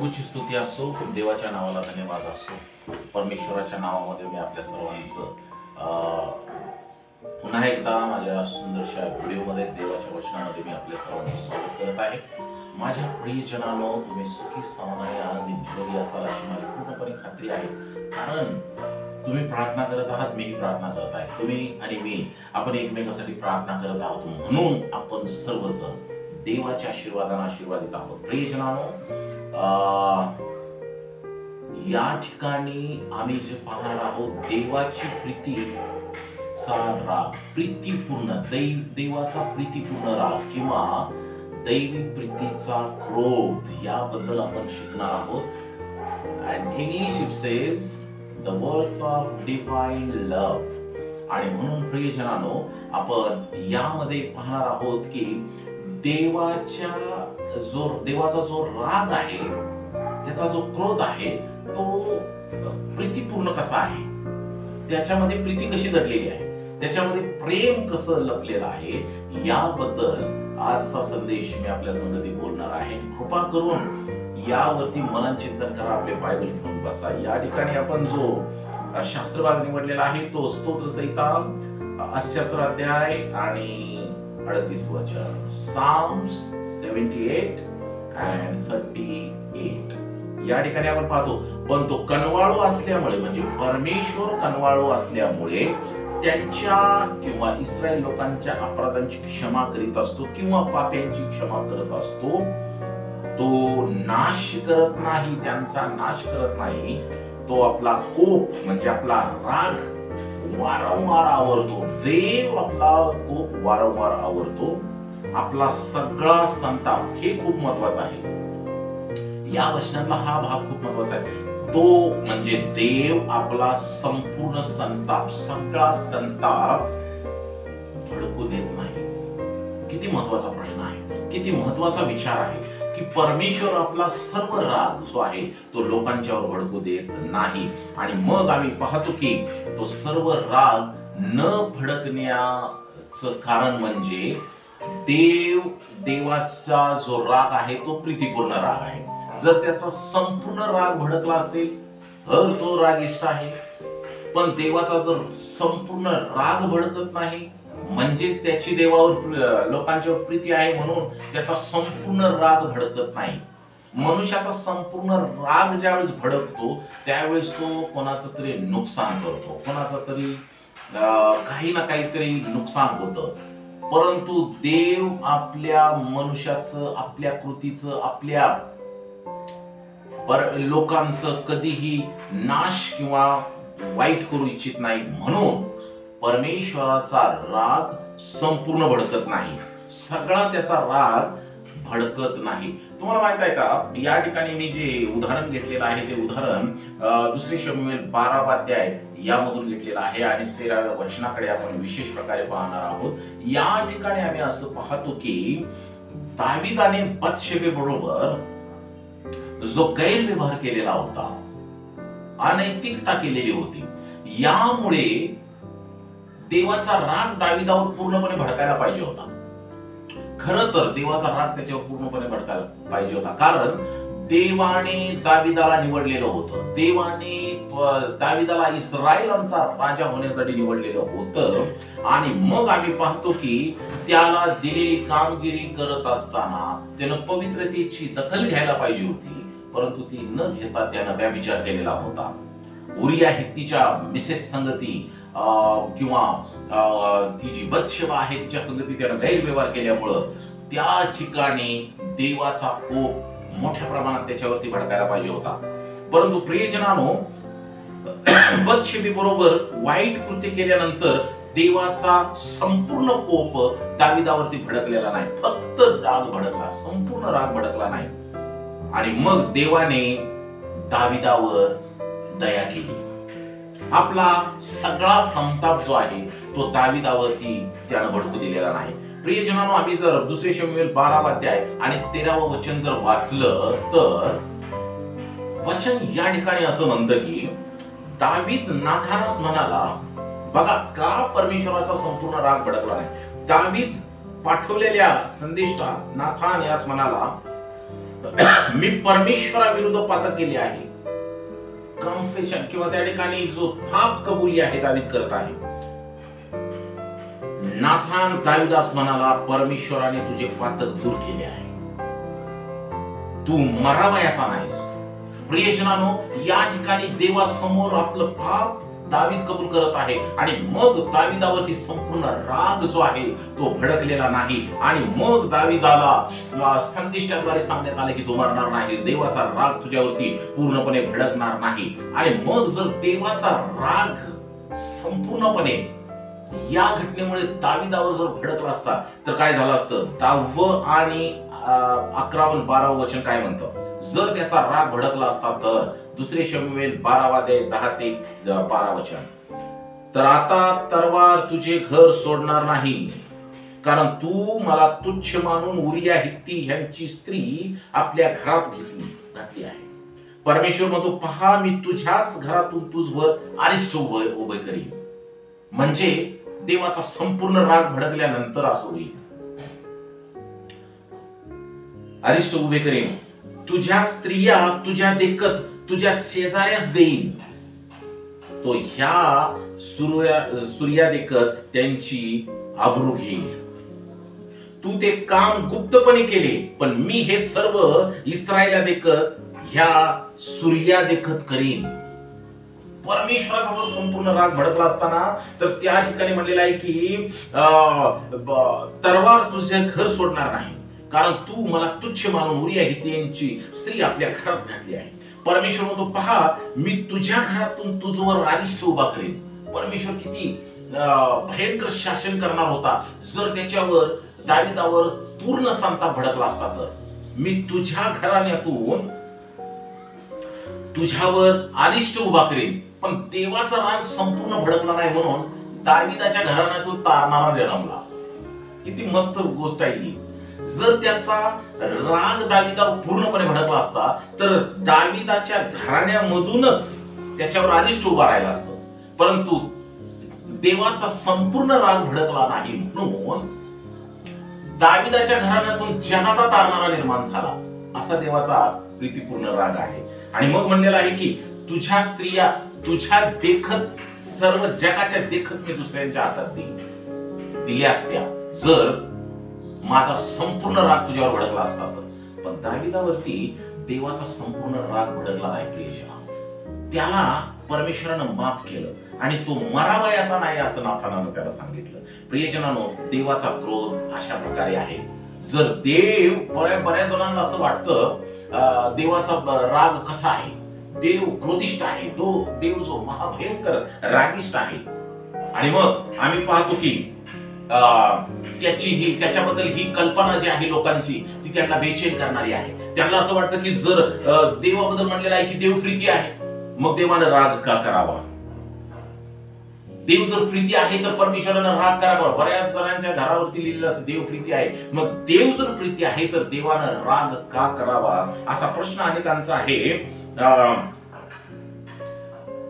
प्रभूची स्तुती असो, देवाच्या नावाला धन्यवाद असो। परमेश्वराच्या नावामध्ये मी आपल्या सर्वांचं पुन्हा एकदा माझ्या सुंदरशा व्हिडिओमध्ये देवाच्या वचनामध्ये मी आपल्या सर्वांचं स्वागत करत आहे। माझ्या प्रियजनांनो, तुम्ही सुखी समाधानी आनंदी निरोगी असाल अशी माझी पूर्णपणे खात्री आहे, कारण तुम्ही प्रार्थना करत आहात, मीही प्रार्थना करत आहे। तुम्ही आणि मी आपण एकमेकांसाठी प्रार्थना करत आहोत, म्हणून आपण सर्वजण देवाच्या आशीर्वादाने आशीर्वादित आहोत। प्रियजनांनो, या ठिकाणी आम्ही जे पाहणार आहोत, देवाची प्रीतीचा राग, प्रीतीपूर्ण देवाचा प्रीतीपूर्ण राग किंवा दैवी प्रीतीचा क्रोध याबद्दल आपण शिकणार आहोत। And English it says the worth of divine love. आणि म्हणून प्रियजनांनो, आपण यामध्ये पाहणार आहोत की देवाचा जो राग आहे, त्याचा जो क्रोध आहे, तो प्रीतीपूर्ण कसा आहे, त्याच्यामध्ये प्रीती कशी दडलेली आहे, त्याच्यामध्ये प्रेम कसं लपलेलं आहे, याबद्दल आजचा संदेश मी आपल्या संगती बोलणार आहे। कृपा करून यावरती मनन चिंतन करा, आपले बायबल घेऊन बसा। या ठिकाणी आपण जो शास्त्रभाग निवडलेला आहे तो स्तोत्र संहिता 78 अध्याय आणि 38 वचन, Psalms 78 and 38। या ठिकाणी आपण पाहतो, पण तो कनवाळू असल्यामुळे, म्हणजे परमेश्वर कनवाळू असल्यामुळे त्यांच्या किंवा इस्रायल लोकांच्या अपराधांची क्षमा करीत असतो किंवा पाप्यांची क्षमा करत असतो। तो नाश करत नाही, त्यांचा नाश करत नाही। तो आपला कोप म्हणजे आपला राग वारंवार आवरतो। देव आपला कोप वारंवार आवरतो, आपला सगळा संताप, हे खूप महत्वाचं आहे। या वचनातला हा भाग खूप महत्वाचा आहे। तो म्हणजे देव आपला संपूर्ण संताप, सगळा संताप भडकू देत नाही। किती महत्वाचा प्रश्न आहे, किती महत्वाचा विचार आहे की परमेश्वर आपला सर्व राग जो आहे तो लोकांच्यावर भडकू देत नाही। आणि मग आम्ही पाहतो की तो सर्व राग न भडकण्याचं कारण म्हणजे देवाचा जो राग आहे तो प्रीतीपूर्ण राग आहे। जर त्याचा संपूर्ण राग भडकला असेल तर तो रागिष्ट आहे, पण देवाचा जर संपूर्ण राग भडकत नाही म्हणजेच त्याची देवावर लोकांच्यावर प्रीती आहे, म्हणून त्याचा संपूर्ण राग भडकत नाही। मनुष्याचा संपूर्ण राग ज्यावेळेस भडकतो त्यावेळेस तो कोणाचं तरी नुकसान करतो, कोणाचं तरी काही ना काहीतरी नुकसान होतं। परंतु देव आपल्या मनुष्याचं, आपल्या कृतीचं, आपल्या लोकांचं कधीही नाश किंवा वाईट करू इच्छित नाही, म्हणून परमेश्वराचा राग संपूर्ण भडकत नाही, सगळा त्याचा राग भडकत नाही। तुम्हाला माहित आहे का, या ठिकाणी मी जे उदाहरण घेतलेलं आहे ते उदाहरण 2 शमूएल 12 अध्याय यामधून घेतलेलं आहे आणि 13व्या वचनाकडे आपण विशेष प्रकारे पाहणार आहोत। या ठिकाणी आम्ही असं पाहतो की दाविदाने बत्शेबे बरोबर जो गैरव्यवहार केलेला होता, अनैतिकता केलेली होती, यामुळे देवाचा राग दाविदावर पूर्णपणे भडकायला पाहिजे होता। खरं तर देवाचा राग त्याच्यावर पूर्णपणे भडकायला पाहिजे होता, कारण देवाने दाविदाला निवडलेलं होतं, देवाने दाविदाला इस्रायलांचा राजा होण्यासाठी निवडलेलं होतं। आणि मग आम्ही पाहतो की त्याला दिलेली कामगिरी करत असताना त्यानं पवित्रतेची दखल घ्यायला पाहिजे होती, परंतु ती न घेता त्यानं व्यभिचार केलेला होता। उरिया हित्तीच्या मिसेस संगती किंवा ती जी बत्शेबा आहे तिच्या संगती त्यानं गैरव्यवहार केल्यामुळं त्या ठिकाणी देवाचा कोप मोठ्या प्रमाणात त्याच्यावरती भडकायला पाहिजे होता। परंतु प्रियजनांनो, बत्शेबे बरोबर वाईट कृत्य केल्यानंतर देवाचा संपूर्ण कोप दाविदावरती भडकलेला नाही, फक्त राग भडकला, संपूर्ण राग भडकला नाही। आणि मग देवाने दाविदावर दया केली, आपला सगळा संताप जो आहे तो दाविदावरती त्यानं भडकू दिलेला नाही। प्रियजनांनो, आम्ही जर 2 शमूएल 12 अध्याय आणि 13वं वचन जर वाचलं तर वचन या ठिकाणी असं म्हणतं की दावीद नाथानास म्हणाला, बघा का परमेश्वराचा संपूर्ण राग भडकला नाही। दावीद पाठवलेल्या संदेष्टा नाथान यास म्हणाला, मी परमेश्वराविरुद्ध पातक केले आहे. कन्फेशन किंवा त्या ठिकाणी जो पाप कबुली आहे दावीद करत आहे. नाथान दाविदास म्हणाला, परमेश्वराने तुझे पातक दूर केले आहे, तू मरावयाचा नाहीस. प्रियजनांनो, या ठिकाणी देवासमोर आपलं पाप दावीद कबूल करत आहे आणि मग दाविदावरती संपूर्ण राग जो आहे तो भडकलेला नाही. आणि मग दाविदाला संदेशाद्वारे सांगण्यात आले की तू मरणार नाहीस, देवाचा राग तुझ्यावरती पूर्णपणे भडकणार नाही. आणि मग जर देवाचा राग संपूर्णपणे या घटनेमुळे दाविदावर जर भडकला असता तर काय झालं असतं? 10 आणि 11 12 वचन काय म्हणतं? जर त्याचा राग भडकला असता तर, दुसरे शमूएल 12 अध्याय 10 ते 12 वचन, तर आता तरवार तुझे घर सोडणार नाही, कारण तू मला तुच्छ मानून उरिया हित्ती ह्यांची स्त्री आपल्या घरात घातली आहे. परमेश्वर म्हणतो, पहा मी तुझ्याच घरातून तुझवर अरिष्ट उभे करीन. म्हणजे देवाचा संपूर्ण राग भडकल्यानंतर असं होईल. अरिष्ट उभे करीन, तुझ्या स्त्रिया तुझ्या देखत तुझ्या शेजाऱ्यास देईन, तो ह्या सूर्या देखत त्यांची आबरू घेईल. तू ते काम गुप्तपणे केले, पण मी हे सर्व इस्रायला देखत ह्या सूर्या देखत करीन. परमेश्वराचा जो संपूर्ण राग भडकला असताना तर त्या ठिकाणी म्हणलेलं आहे की तरवार तुझे घर सोडणार नाही, कारण तू मला तुच्छ मानून उरिया हित्तीची स्त्री आपल्या घरात घातली आहे. परमेश्वर म्हणतो, पहा मी तुझ्या घरातून तुझवर अरिष्ट उभा करेन. परमेश्वर किती भयंकर शासन करणार होता जर त्याच्यावर दाविदावर पूर्ण संताप भडकला असता तर. मी तुझ्या घराण्यातून तुझ्यावर अरिष्ट उभा करेन. पण देवाचा राग संपूर्ण भडकला नाही म्हणून दाविदाच्या घराण्यातून तारणारा जन्मला. किती मस्त गोष्ट आहे ही. जर त्याचा राग दाविदावर पूर्णपणे भडकला असता तर दाविदाच्या घराण्यामधूनच त्याच्यावर अरिष्ट उभा राहिला असतं. परंतु देवाचा संपूर्ण राग भडकला नाही म्हणून दाविदाच्या घराण्यातून जगाचा तारणारा निर्माण झाला. असा देवाचा प्रीतीपूर्ण राग आहे. आणि मग म्हणलेला आहे की तुझ्या स्त्रिया तुझ्या देखत, सर्व जगाच्या देखत मी दुसऱ्यांच्या हातात दिल्या असत्या जर माझा संपूर्ण राग तुझ्यावर भडकला असता तर. पण दाविदावरती देवाचा संपूर्ण राग भडकला नाही प्रियजना. त्याला परमेश्वरानं माफ केलं आणि तो मरावयाचा नाही असं नाथानानं त्याला सांगितलं. प्रियजनांनो, देवाचा क्रोध अशा प्रकारे आहे. जर देव, बऱ्याच जणांना असं वाटतं देवाचा राग कसा आहे, देव क्रोधिष्ठ आहे, तो देव जो महाभयंकर रागिष्ठ आहे. आणि मग आम्ही पाहतो की त्याच्याबद्दल ही कल्पना जी आहे लोकांची ती त्यांना बेचैन करणारी आहे. त्यांना असं वाटतं की जर देवाबद्दल म्हणलेलं आहे की देव प्रीती आहे, मग देवानं राग का करावा? देव जर प्रीती आहे तर परमेश्वरानं राग करावा. बऱ्याच जणांच्या घरावरती लिहिलेलं असतं देव प्रीती आहे, मग देव जर प्रीती आहे तर देवानं राग का करावा असा प्रश्न अनेकांचा आहे.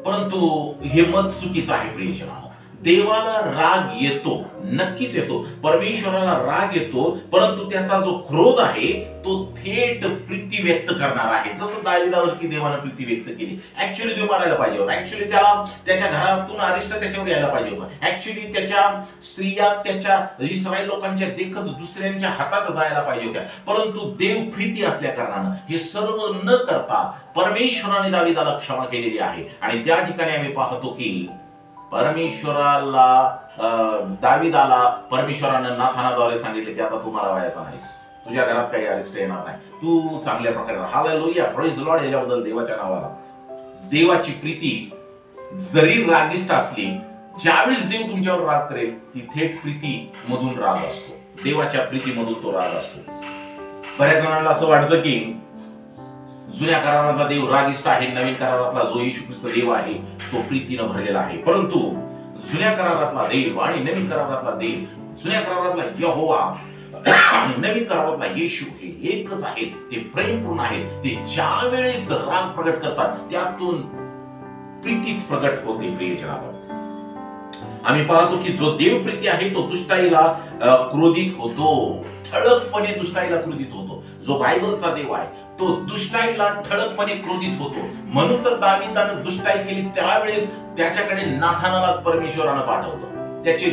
परंतु हे मत चुकीचं आहे प्रियजनांनो. देवाला राग येतो, नक्कीच येतो, परमेश्वराला राग येतो, परंतु त्याचा जो क्रोध आहे तो थेट प्रीती व्यक्त करणार आहे. जसं दाविदावरती देवानं प्रीती व्यक्त केली. ऍक्च्युअली देव मारायला पाहिजे होता, ऍक्च्युअली त्याला त्याच्या घरातून अरिष्ट त्याच्यावर यायला पाहिजे होतं, ऍक्च्युअली त्याच्या स्त्रिया त्याच्या इस्रायल लोकांच्या देखत दुसऱ्यांच्या हातात जायला पाहिजे होत्या. परंतु देव प्रीती असल्या कारणानं हे सर्व न करता परमेश्वराने दाविदाला क्षमा केलेली आहे. आणि त्या ठिकाणी आम्ही पाहतो की परमेश्वराला, दाविदाला परमेश्वरानं नाथानाद्वारे सांगितले की आता तू मरावयाचा नाहीस, तुझ्या घरात काही अरिष्ट येणार नाही, तू चांगल्या प्रकारे राहा. Hallelujah, praise the Lord. याच्याबद्दल देवाच्या नावाला देवाची प्रीती जरी रागिष्ट असली, ज्यावेळेस देव तुमच्यावर राग करेल ती थेट प्रीती मधून राग असतो, देवाच्या प्रीतीमधून तो राग असतो. बऱ्याच जणांना असं वाटतं की जुन्या करारातला देव रागिष्ट आहे, नवीन करारातला जो येशू ख्रिस्त देव आहे तो प्रीतीनं भरलेला आहे. परंतु जुन्या करारातला देव आणि नवीन करारातला देव, जुन्या करारातला यहोवा आणि नवीन करारातला येशू हे एकच आहेत. ते प्रेमपूर्ण आहेत. ते ज्या वेळेस राग प्रगट करतात त्यातून प्रीतीच प्रगट होते. प्रियजनांनो, आम्ही पाहतो की जो देव प्रीती आहे तो दुष्टाईला क्रोधित होतो, ठळकपणे दुष्टाईला क्रोधित होतो. जो बायबलचा देव आहे, तो दुष्टाईला ठळकपणे क्रोधित होतो. म्हणून तर दावीदानं दुष्टाई केली त्यावेळेस त्याच्याकडे नाथानाला परमेश्वरानं पाठवलं त्याचे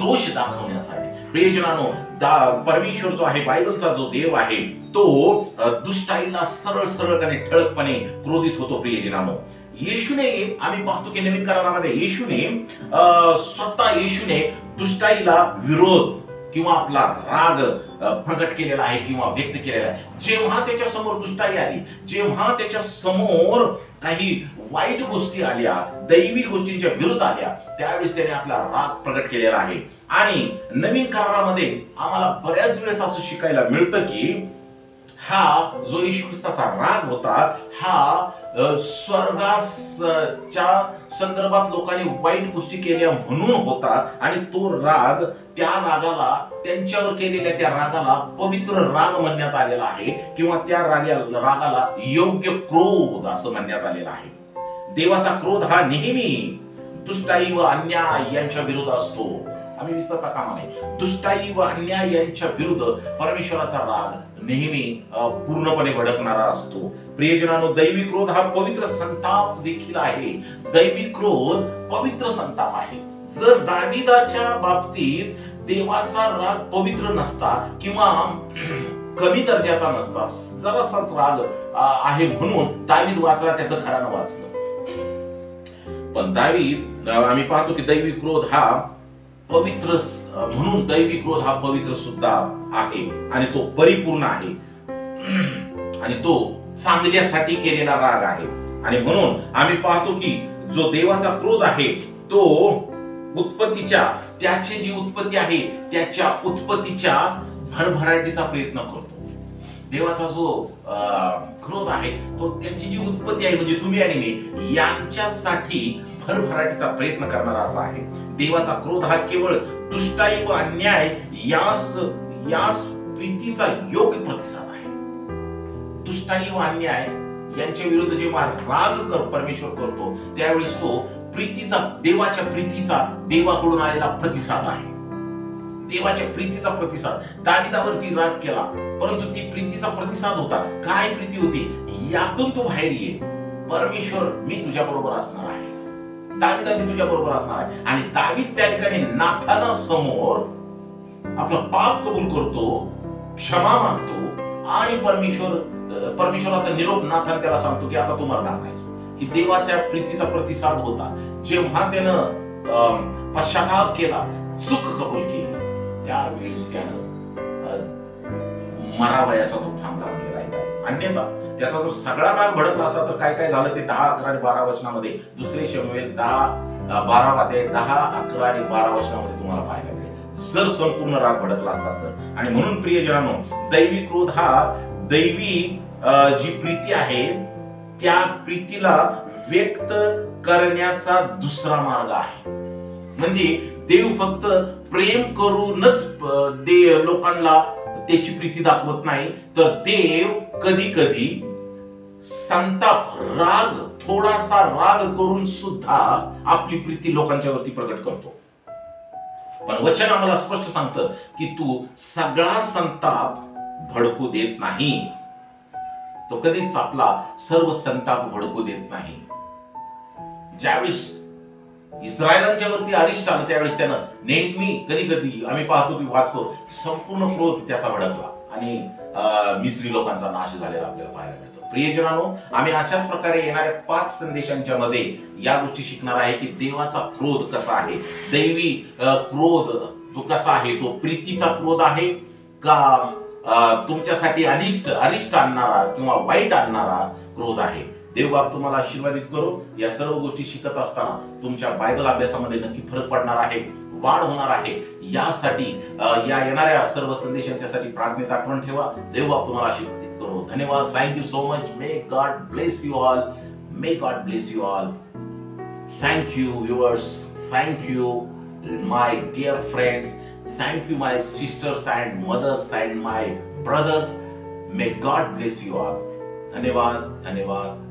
दोष दाखवण्यासाठी. प्रियजनांनो, परमेश्वर जो आहे, बायबलचा जो देव आहे, तो दुष्टाईला सरळ सरळ आणि ठळकपणे क्रोधित होतो. प्रियजनांनो, येशूने, आम्ही पाहतो की नवीन करारामध्ये येशूने दुष्टाईला विरोध किंवा आपला राग प्रगट केलेला आहे किंवा व्यक्त केलेला आहे. जेव्हा त्याच्या समोर दुष्टाई आली, जेव्हा त्याच्या समोर काही वाईट गोष्टी आल्या, दैवी गोष्टींच्या विरुद्ध आल्या, त्यावेळेस त्याने आपला राग प्रगट केलेला आहे. आणि नवीन करारामध्ये आम्हाला बऱ्याच वेळेस असं शिकायला मिळतं की हा जो येशू ख्रिस्ताचा राग होता, हा स्वर्गाच्या संदर्भात लोकांनी वाईट गोष्टी केल्या म्हणून होता. आणि तो राग, त्या रागाला, त्यांच्यावर केलेल्या त्या रागाला पवित्र राग म्हणण्यात आलेला आहे किंवा त्या रागाला योग्य क्रोध असं म्हणण्यात आलेलं आहे. देवाचा क्रोध हा नेहमी दुष्टाई व अन्याय यांच्या विरुद्ध असतो. आम्ही विसरता कामा नये. दुष्टाई व अन्याय यांच्या विरुद्ध परमेश्वराचा राग नेहमी पूर्णपणे भडकणारा असतो. प्रियजनांनो, दैवी क्रोध हा पवित्र संताप देखील आहे. दैवी क्रोध पवित्र संताप आहे. जर दाविदाच्या बाबतीत देवाचा राग पवित्र नसता किंवा कमी दर्जाचा नसता, जरासाच राग आहे म्हणून दावीद वाचला, त्याचं खरानं वाचलं. पण दावीद, आम्ही पाहतो की दैवी क्रोध हा पवित्र, म्हणून दैवी क्रोध हा पवित्र सुद्धा आहे आणि तो परिपूर्ण आहे आणि तो चांगल्यासाठी केलेला राग आहे. आणि म्हणून आम्ही पाहतो की जो देवाचा क्रोध आहे तो उत्पत्तीच्या, त्याची जी उत्पत्ती आहे त्याच्या उत्पत्तीच्या भरभराटीचा प्रयत्न करतो. देवाचा जो क्रोध आहे तो त्याची जी उत्पत्ती आहे, म्हणजे तुम्ही आणि मी यांच्यासाठी भरभराटीचा प्रयत्न करणारा असा आहे. देवाचा क्रोध हा केवळ दुष्टाई व अन्याय यास प्रीतीचा योग्य प्रतिसाद आहे. दुष्टाई व अन्याय यांच्या विरुद्ध जेव्हा राग परमेश्वर करतो, त्यावेळेस तो प्रीतीचा, देवाच्या प्रीतीचा, देवाकडून आलेला प्रतिसाद आहे. देवाच्या प्रीतीचा प्रतिसाद. दाविदावरती राग केला, परंतु ती प्रीतीचा प्रतिसाद होता. काय प्रीती होती? यातून तू बाहेर ये, परमेश्वर मी तुझ्या बरोबर असणार आहे, दाविदा मी तुझ्या बरोबर असणार आहे. आणि दावीद त्या ठिकाणी नाथाना समोर आपलं पाप कबूल करतो, क्षमा मागतो आणि परमेश्वराचा निरोप नाथान त्याला सांगतो की आता तू मरणार नाहीस. ही देवाच्या प्रीतीचा प्रतिसाद होता. जेव्हा त्यानं पश्चाताप केला, चूक कबूल केली, त्यावेळेस त्यानं मरावयाचा तो थांबला म्हणजे राहिला. अन्यथा त्याचा जर सगळा राग भडकला असता तर काय काय झालं ते 10, 11 आणि 12 वचनामध्ये, दुसरे शमूएल 10:12 अध्याय 10, 11 आणि 12 वचनामध्ये तुम्हाला पाहायला मिळेल, जर संपूर्ण राग भडकला असता तर. आणि म्हणून प्रियजनांनो, दैवी क्रोध हा दैवी जी प्रीती आहे त्या प्रीतीला व्यक्त करण्याचा दुसरा मार्ग आहे. म्हणजे देव फक्त प्रेम करूनच लोकांना त्याची प्रीती दाखवत नाही, तर देव कधी कधी संताप, राग, थोडासा राग करून सुद्धा आपली प्रीती लोकांच्या वरती प्रकट करतो. पण वचन आम्हाला स्पष्ट सांगतं की तू सगळा संताप भडकू देत नाही. तो कधीच आपला सर्व संताप भडकू देत नाही. ज्यावेळेस इस्रायलांच्या वरती अरिष्ट आलं त्यावेळेस त्यानं नेहमी, कधी कधी आम्ही पाहतो की वाचतो, संपूर्ण क्रोध त्याचा भडकला आणि मिस्री लोकांचा नाश झालेला आपल्याला पाहायला मिळतो. प्रियजनांनो, आम्ही अशाच प्रकारे येणाऱ्या 5 संदेशांच्या मध्ये या गोष्टी शिकणार आहे की देवाचा क्रोध कसा आहे, दैवी क्रोध तो कसा आहे, तो प्रीतीचा क्रोध आहे का तुमच्यासाठी अरिष्ट आणणारा किंवा वाईट आणणारा क्रोध आहे. देव बाप तुम्हाला आशीर्वादित करो. या सर्व गोष्टी शिकत असताना तुमच्या बायबल अभ्यासामध्ये नक्की फरक पडणार आहे, वाढ होणार आहे. यासाठी या येणाऱ्या सर्व संदेशांच्या साठी प्रार्थनेत आठवण ठेवा. देव बाप तुम्हाला आशीर्वादित करो. धन्यवाद. Thank you so much. May God bless you all. May God bless you all. Thank you viewers. Thank you my dear friends. Thank you my sisters and mothers and my brothers. May God bless you all. धन्यवाद. धन्यवाद.